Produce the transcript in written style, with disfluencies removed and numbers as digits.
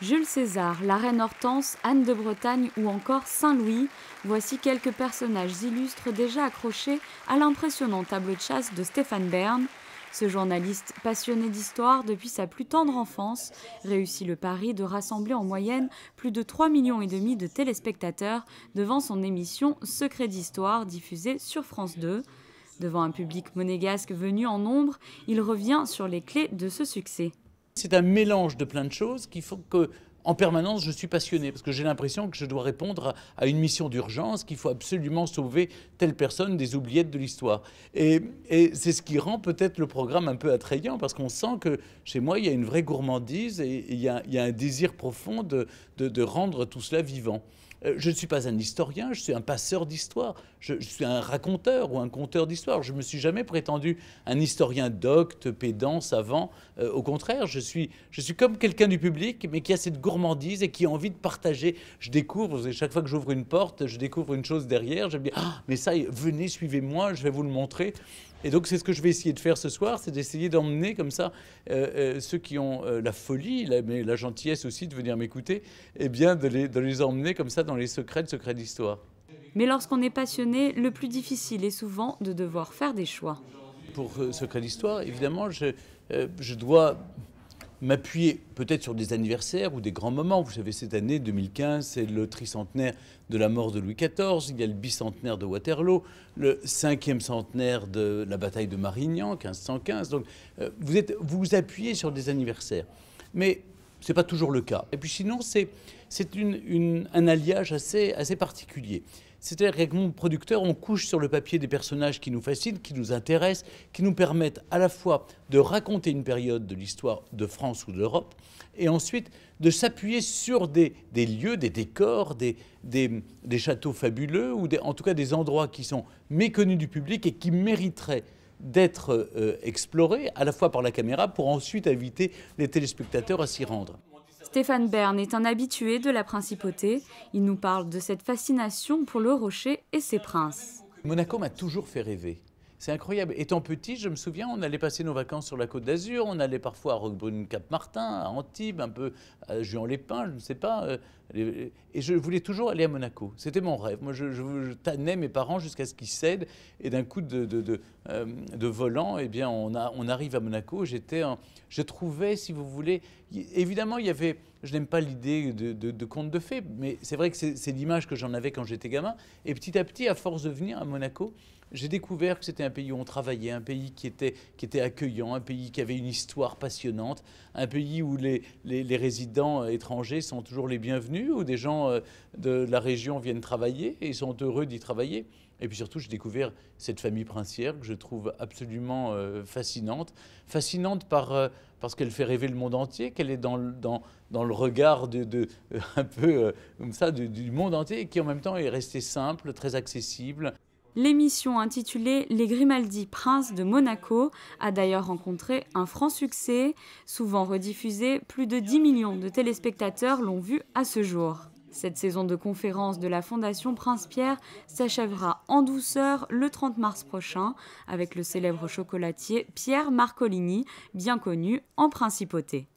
Jules César, la reine Hortense, Anne de Bretagne ou encore Saint-Louis, voici quelques personnages illustres déjà accrochés à l'impressionnant tableau de chasse de Stéphane Bern. Ce journaliste, passionné d'histoire depuis sa plus tendre enfance, réussit le pari de rassembler en moyenne plus de 3,5 millions de téléspectateurs devant son émission Secrets d'Histoire diffusée sur France 2. Devant un public monégasque venu en nombre, il revient sur les clés de ce succès. C'est un mélange de plein de choses qui font que, en permanence, je suis passionné parce que j'ai l'impression que je dois répondre à une mission d'urgence, qu'il faut absolument sauver telle personne des oubliettes de l'histoire. Et c'est ce qui rend peut-être le programme un peu attrayant parce qu'on sent que chez moi, il y a une vraie gourmandise et il y a un désir profond de rendre tout cela vivant. Je ne suis pas un historien, je suis un passeur d'histoire, je suis un raconteur ou un conteur d'histoire. Je ne me suis jamais prétendu un historien docte, pédant, savant. Au contraire, je suis comme quelqu'un du public, mais qui a cette gourmandise et qui a envie de partager. Je découvre, chaque fois que j'ouvre une porte, je découvre une chose derrière. Je me dis, ah, mais ça, venez, suivez-moi, je vais vous le montrer. Et donc, c'est ce que je vais essayer de faire ce soir, c'est d'essayer d'emmener comme ça ceux qui ont la folie, mais la gentillesse aussi de venir m'écouter, eh bien de les emmener comme ça dans les secrets d'histoire. Mais lorsqu'on est passionné, le plus difficile est souvent de devoir faire des choix. Pour Secrets d'Histoire, évidemment, je dois m'appuyer peut-être sur des anniversaires ou des grands moments. Vous savez, cette année 2015, c'est le tricentenaire de la mort de Louis XIV, il y a le bicentenaire de Waterloo, le 5e centenaire de la bataille de Marignan, 1515. Donc, vous vous appuyez sur des anniversaires. Mais ce n'est pas toujours le cas. Et puis sinon, c'est un alliage assez particulier. C'est-à-dire qu'avec mon producteur, on couche sur le papier des personnages qui nous fascinent, qui nous intéressent, qui nous permettent à la fois de raconter une période de l'histoire de France ou d'Europe, et ensuite de s'appuyer sur des lieux, des décors, des châteaux fabuleux, ou en tout cas des endroits qui sont méconnus du public et qui mériteraient d'être explorés à la fois par la caméra pour ensuite inviter les téléspectateurs à s'y rendre. Stéphane Bern est un habitué de la principauté. Il nous parle de cette fascination pour le rocher et ses princes. Monaco m'a toujours fait rêver. C'est incroyable. Étant petit, je me souviens, on allait passer nos vacances sur la Côte d'Azur, on allait parfois à Roquebrune-Cap-Martin, à Antibes, un peu à Juan-les-Pins, je ne sais pas. Et je voulais toujours aller à Monaco. C'était mon rêve. Moi, je tannais mes parents jusqu'à ce qu'ils cèdent. Et d'un coup de volant, eh bien, on arrive à Monaco. Je trouvais, si vous voulez, évidemment, il y avait... Je n'aime pas l'idée de conte de fées, mais c'est vrai que c'est l'image que j'en avais quand j'étais gamin. Et petit à petit, à force de venir à Monaco, j'ai découvert que c'était un pays où on travaillait, un pays qui était accueillant, un pays qui avait une histoire passionnante, un pays où les résidents étrangers sont toujours les bienvenus, où des gens de la région viennent travailler et ils sont heureux d'y travailler. Et puis surtout, j'ai découvert cette famille princière que je trouve absolument fascinante. Fascinante parce qu'elle fait rêver le monde entier, qu'elle est dans le regard un peu comme ça du monde entier et qui en même temps est restée simple, très accessible. L'émission intitulée Les Grimaldi, princes de Monaco a d'ailleurs rencontré un franc succès. Souvent rediffusée, plus de 10 millions de téléspectateurs l'ont vue à ce jour. Cette saison de conférences de la Fondation Prince Pierre s'achèvera en douceur le 30 mars prochain avec le célèbre chocolatier Pierre Marcolini, bien connu en principauté.